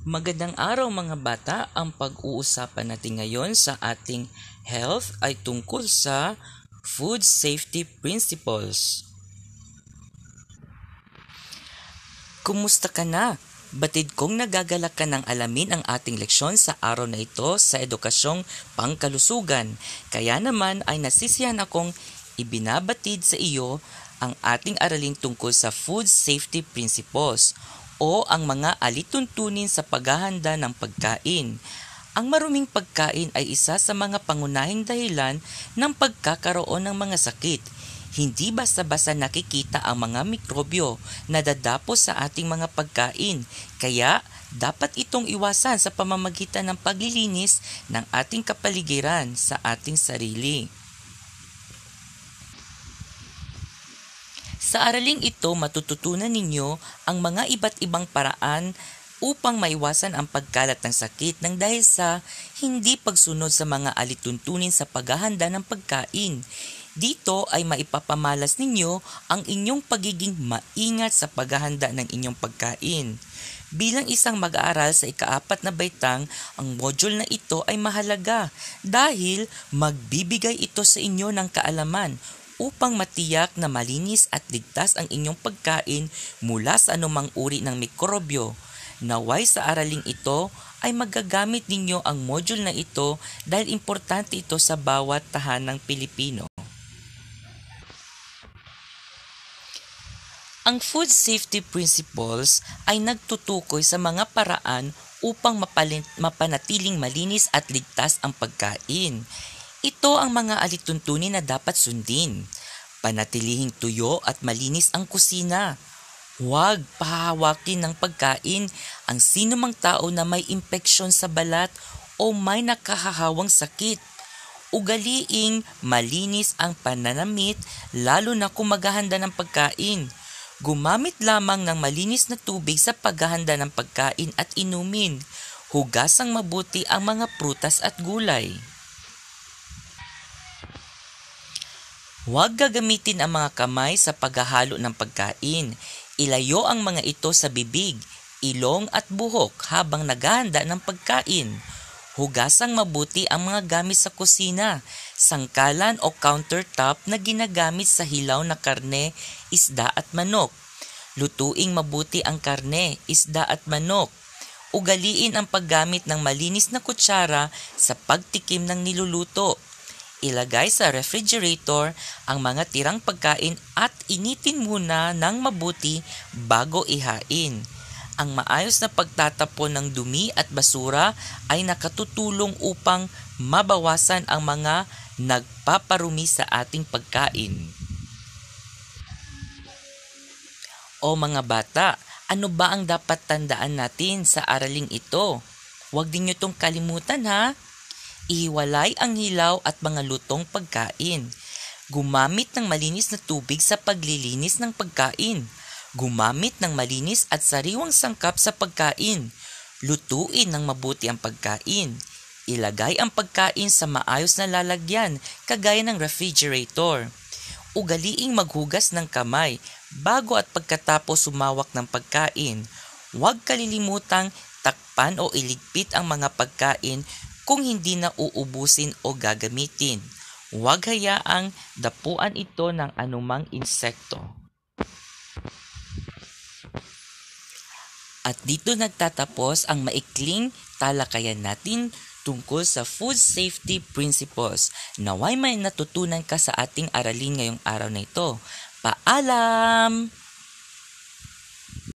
Magandang araw mga bata, ang pag-uusapan natin ngayon sa ating health ay tungkol sa food safety principles. Kumusta ka na? Batid kong nagagalak ka ng alamin ang ating leksyon sa araw na ito sa edukasyong pangkalusugan. Kaya naman ay nasisiyahan akong ibinabatid sa iyo ang ating aralin tungkol sa food safety principles o ang mga alituntunin sa paghahanda ng pagkain. Ang maruming pagkain ay isa sa mga pangunahing dahilan ng pagkakaroon ng mga sakit. Hindi basta-basta nakikita ang mga mikrobyo na dadapos sa ating mga pagkain, kaya dapat itong iwasan sa pamamagitan ng paglilinis ng ating kapaligiran sa ating sarili. Sa araling ito, matututunan ninyo ang mga iba't ibang paraan upang maiwasan ang pagkalat ng sakit ng dahil sa hindi pagsunod sa mga alituntunin sa paghahanda ng pagkain. Dito ay maipapamalas ninyo ang inyong pagiging maingat sa paghahanda ng inyong pagkain. Bilang isang mag-aaral sa ika-4 na baitang, ang module na ito ay mahalaga dahil magbibigay ito sa inyo ng kaalaman upang matiyak na malinis at ligtas ang inyong pagkain mula sa anumang uri ng mikrobyo. Naway sa araling ito ay magagamit ninyo ang module na ito dahil importante ito sa bawat tahanang Pilipino. Ang food safety principles ay nagtutukoy sa mga paraan upang mapanatiling malinis at ligtas ang pagkain. Ito ang mga alituntunin na dapat sundin. Panatilihing tuyo at malinis ang kusina. Huwag pahawakin ng pagkain ang sinumang tao na may impeksyon sa balat o may nakahahawang sakit. Ugaliing malinis ang pananamit lalo na kung maghahanda ng pagkain. Gumamit lamang ng malinis na tubig sa paghahanda ng pagkain at inumin. Hugasang mabuti ang mga prutas at gulay. Huwag gagamitin ang mga kamay sa paghahalo ng pagkain. Ilayo ang mga ito sa bibig, ilong at buhok habang naghahanda ng pagkain. Hugasang mabuti ang mga gamit sa kusina, sangkalan o countertop na ginagamit sa hilaw na karne, isda at manok. Lutuing mabuti ang karne, isda at manok. Ugaliin ang paggamit ng malinis na kutsara sa pagtikim ng niluluto. Ilagay sa refrigerator ang mga tirang pagkain at initin muna ng mabuti bago ihain. Ang maayos na pagtatapon ng dumi at basura ay nakatutulong upang mabawasan ang mga nagpaparumi sa ating pagkain. O mga bata, ano ba ang dapat tandaan natin sa araling ito? Huwag din niyo itong kalimutan ha! Ihiwalay ang hilaw at mga lutong pagkain. Gumamit ng malinis na tubig sa paglilinis ng pagkain. Gumamit ng malinis at sariwang sangkap sa pagkain. Lutuin ng mabuti ang pagkain. Ilagay ang pagkain sa maayos na lalagyan, kagaya ng refrigerator. Ugaliing maghugas ng kamay bago at pagkatapos sumawak ng pagkain. Huwag kalilimutang takpan o iligpit ang mga pagkain kung hindi na uubusin o gagamitin. Huwag hayaang dapuan ito ng anumang insekto. At dito nagtatapos ang maikling talakayan natin tungkol sa food safety principles. Naway may natutunan ka sa ating aralin ngayong araw na ito. Paalam!